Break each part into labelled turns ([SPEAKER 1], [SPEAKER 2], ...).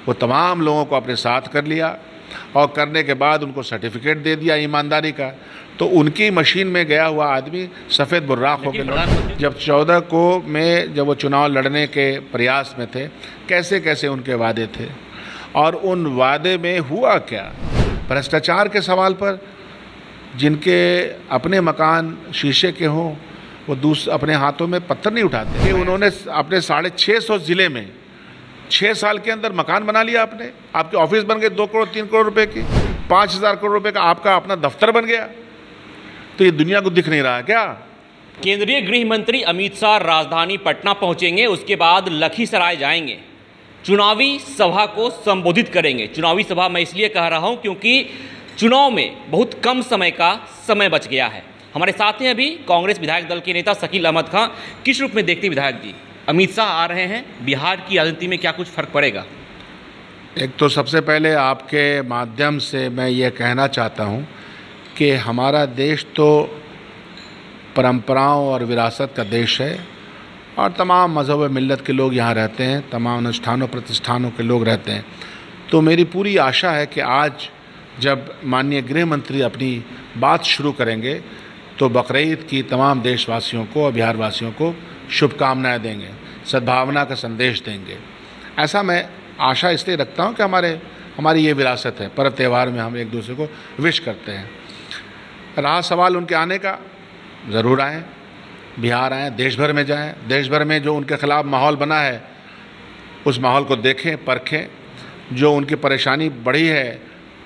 [SPEAKER 1] वो तमाम लोगों को अपने साथ कर लिया और करने के बाद उनको सर्टिफिकेट दे दिया ईमानदारी का। तो उनकी मशीन में गया हुआ आदमी सफ़ेद बुर्राक हो गया। जब 14 को में जब वो चुनाव लड़ने के प्रयास में थे, कैसे कैसे उनके वादे थे और उन वादे में हुआ क्या। भ्रष्टाचार के सवाल पर जिनके अपने मकान शीशे के हों वो अपने हाथों में पत्थर नहीं उठाते। उन्होंने अपने 650 ज़िले में 6 साल के अंदर मकान बना लिया। आपके ऑफिस बन गए 2 करोड़ 3 करोड़ रुपए की, 5,000 करोड़ रुपए का आपका अपना दफ्तर बन गया। तो ये दुनिया को दिख नहीं रहा क्या?
[SPEAKER 2] केंद्रीय गृह मंत्री अमित शाह राजधानी पटना पहुंचेंगे, उसके बाद लखीसराय जाएंगे, चुनावी सभा को संबोधित करेंगे। चुनावी सभा मैं इसलिए कह रहा हूं क्योंकि चुनाव में बहुत कम समय का समय बच गया है। हमारे साथ हैं अभी कांग्रेस विधायक दल के नेता शकील अहमद खां। किस रूप में देखते विधायक जी, अमित शाह आ रहे हैं, बिहार की राजनीति में क्या कुछ फर्क पड़ेगा?
[SPEAKER 1] एक तो सबसे पहले आपके माध्यम से मैं ये कहना चाहता हूँ कि हमारा देश तो परंपराओं और विरासत का देश है और तमाम मज़हब व मिल्लत के लोग यहाँ रहते हैं, तमाम अनुष्ठानों प्रतिष्ठानों के लोग रहते हैं। तो मेरी पूरी आशा है कि आज जब माननीय गृह मंत्री अपनी बात शुरू करेंगे तो बकरीद की तमाम देशवासियों को और बिहार वासियों को शुभकामनाएं देंगे, सद्भावना का संदेश देंगे। ऐसा मैं आशा इसलिए रखता हूँ कि हमारी ये विरासत है, पर्व त्यौहार में हम एक दूसरे को विश करते हैं। रहा सवाल उनके आने का, ज़रूर आएँ, बिहार आएँ, देश भर में जाएँ। देश भर में जो उनके ख़िलाफ़ माहौल बना है उस माहौल को देखें, परखें। जो उनकी परेशानी बढ़ी है,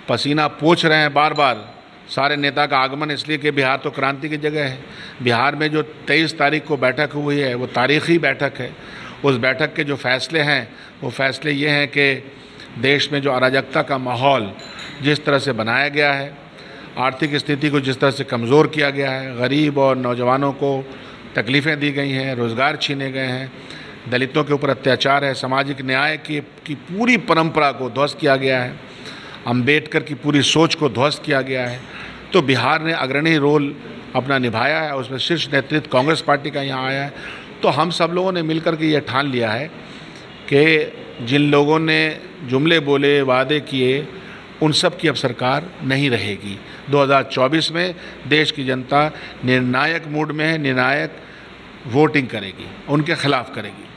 [SPEAKER 1] पसीना पोंछ रहे हैं बार बार सारे नेता का आगमन, इसलिए कि बिहार तो क्रांति की जगह है। बिहार में जो 23 तारीख को बैठक हुई है वो तारीख़ी बैठक है। उस बैठक के जो फ़ैसले हैं वो फ़ैसले ये हैं कि देश में जो अराजकता का माहौल जिस तरह से बनाया गया है, आर्थिक स्थिति को जिस तरह से कमज़ोर किया गया है, गरीब और नौजवानों को तकलीफ़ें दी गई हैं, रोज़गार छीने गए हैं, दलितों के ऊपर अत्याचार है, सामाजिक न्याय की पूरी परंपरा को ध्वस्त किया गया है, अम्बेडकर की पूरी सोच को ध्वस्त किया गया है। तो बिहार ने अग्रणी रोल अपना निभाया है, उसमें शीर्ष नेतृत्व कांग्रेस पार्टी का यहाँ आया है। तो हम सब लोगों ने मिलकर के ये ठान लिया है कि जिन लोगों ने जुमले बोले, वादे किए, उन सब की अब सरकार नहीं रहेगी। 2024 में देश की जनता निर्णायक मूड में है, निर्णायक वोटिंग करेगी, उनके खिलाफ करेगी।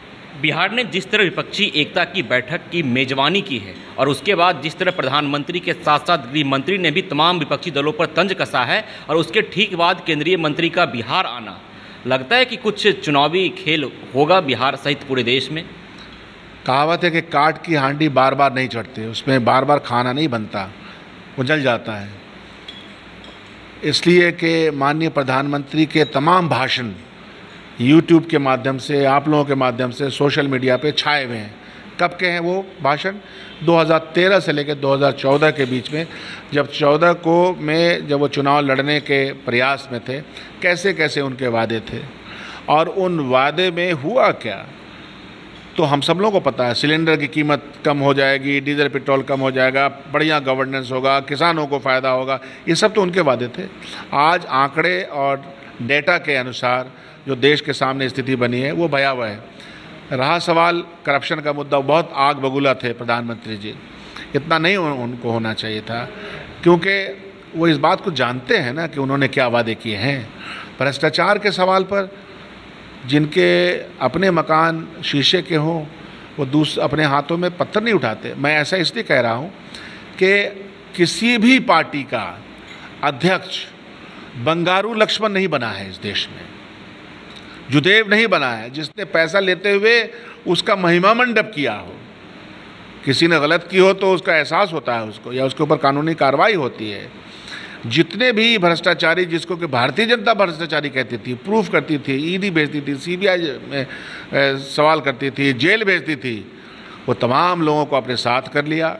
[SPEAKER 2] बिहार ने जिस तरह विपक्षी एकता की बैठक की मेजबानी की है और उसके बाद जिस तरह प्रधानमंत्री के साथ साथ गृह मंत्री ने भी तमाम विपक्षी दलों पर तंज कसा है और उसके ठीक बाद केंद्रीय मंत्री का बिहार आना, लगता है कि कुछ चुनावी खेल होगा बिहार सहित पूरे देश में?
[SPEAKER 1] कहावत है कि काट की हांडी बार बार नहीं चढ़ती, उसमें बार बार खाना नहीं बनता, वो जल जाता है। इसलिए कि माननीय प्रधानमंत्री के तमाम भाषण YouTube के माध्यम से, आप लोगों के माध्यम से, सोशल मीडिया पे छाए हुए हैं। कब के हैं वो भाषण? 2013 से लेकर 2014 के बीच में, जब 14 को में जब वो चुनाव लड़ने के प्रयास में थे, कैसे कैसे उनके वादे थे और उन वादे में हुआ क्या। तो हम सब लोगों को पता है, सिलेंडर की कीमत कम हो जाएगी, डीजल पेट्रोल कम हो जाएगा, बढ़िया गवर्नेंस होगा, किसानों को फ़ायदा होगा, ये सब तो उनके वादे थे। आज आंकड़े और डेटा के अनुसार जो देश के सामने स्थिति बनी है वो भयावह है। रहा सवाल करप्शन का मुद्दा, बहुत आग बबूला थे प्रधानमंत्री जी, इतना नहीं उनको होना चाहिए था, क्योंकि वो इस बात को जानते हैं ना कि उन्होंने क्या वादे किए हैं। भ्रष्टाचार के सवाल पर जिनके अपने मकान शीशे के हों वो अपने हाथों में पत्थर नहीं उठाते। मैं ऐसा इसलिए कह रहा हूँ कि किसी भी पार्टी का अध्यक्ष बंगारू लक्ष्मण नहीं बना है इस देश में, जुदेव नहीं बना है जिसने पैसा लेते हुए उसका महिमा मंडप किया हो। किसी ने गलत की हो तो उसका एहसास होता है उसको, या उसके ऊपर कानूनी कार्रवाई होती है। जितने भी भ्रष्टाचारी, जिसको कि भारतीय जनता भ्रष्टाचारी कहती थी, प्रूफ करती थी, ईडी भेजती थी, सीबीआई में सवाल करती थी, जेल भेजती थी, वो तमाम लोगों को अपने साथ कर लिया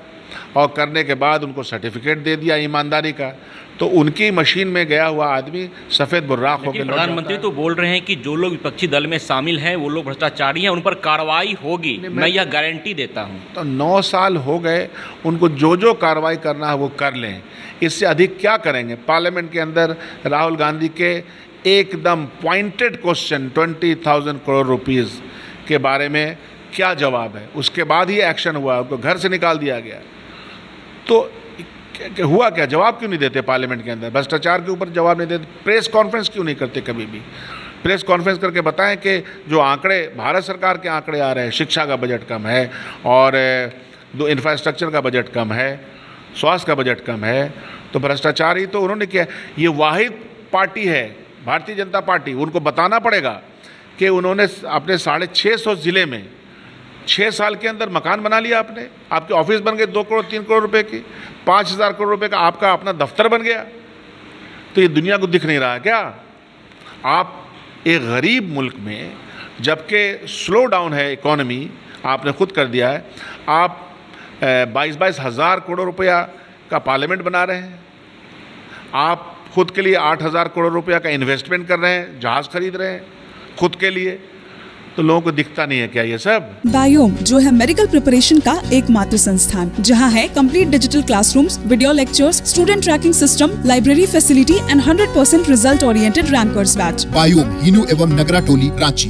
[SPEAKER 1] और करने के बाद उनको सर्टिफिकेट दे दिया ईमानदारी का। तो उनकी मशीन में गया हुआ आदमी सफ़ेद बुर्राक होकर।
[SPEAKER 2] प्रधानमंत्री तो बोल रहे हैं कि जो लोग विपक्षी दल में शामिल हैं वो लोग भ्रष्टाचारी हैं, उन पर कार्रवाई होगी, मैं यह गारंटी देता हूं।
[SPEAKER 1] तो 9 साल हो गए, उनको जो कार्रवाई करना है वो कर लें, इससे अधिक क्या करेंगे। पार्लियामेंट के अंदर राहुल गांधी के एकदम पॉइंटेड क्वेश्चन 20,000 करोड़ रुपीज़ के बारे में क्या जवाब है? उसके बाद ही एक्शन हुआ, उनको घर से निकाल दिया गया। तो हुआ क्या? जवाब क्यों नहीं देते पार्लियामेंट के अंदर? भ्रष्टाचार के ऊपर जवाब नहीं देते। प्रेस कॉन्फ्रेंस क्यों नहीं करते कभी भी? प्रेस कॉन्फ्रेंस करके बताएं कि जो आंकड़े भारत सरकार के आंकड़े आ रहे हैं, शिक्षा का बजट कम है और इंफ्रास्ट्रक्चर का बजट कम है, स्वास्थ्य का बजट कम है, तो भ्रष्टाचार ही तो उन्होंने किया। ये वाहिद पार्टी है भारतीय जनता पार्टी, उनको बताना पड़ेगा कि उन्होंने अपने 650 ज़िले में 6 साल के अंदर मकान बना लिया। आपके ऑफिस बन गए 2 करोड़ 3 करोड़ रुपए की, 5,000 करोड़ रुपए का आपका अपना दफ्तर बन गया। तो ये दुनिया को दिख नहीं रहा क्या? आप एक गरीब मुल्क में, जबकि स्लो डाउन है इकोनॉमी, आपने खुद कर दिया है, आप 22-22 हज़ार करोड़ रुपया का पार्लियामेंट बना रहे हैं, आप खुद के लिए 8,000 करोड़ रुपया का इन्वेस्टमेंट कर रहे हैं, जहाज़ खरीद रहे हैं खुद के लिए, तो लोगों को दिखता नहीं है क्या ये सब?
[SPEAKER 3] बायोम जो है मेडिकल प्रिपरेशन का एकमात्र संस्थान, जहां है complete digital classrooms, video lectures, student tracking system, library facility and 100% result oriented rankers batch.
[SPEAKER 4] Biome, Hinoo एवं नगरा टोली, रांची।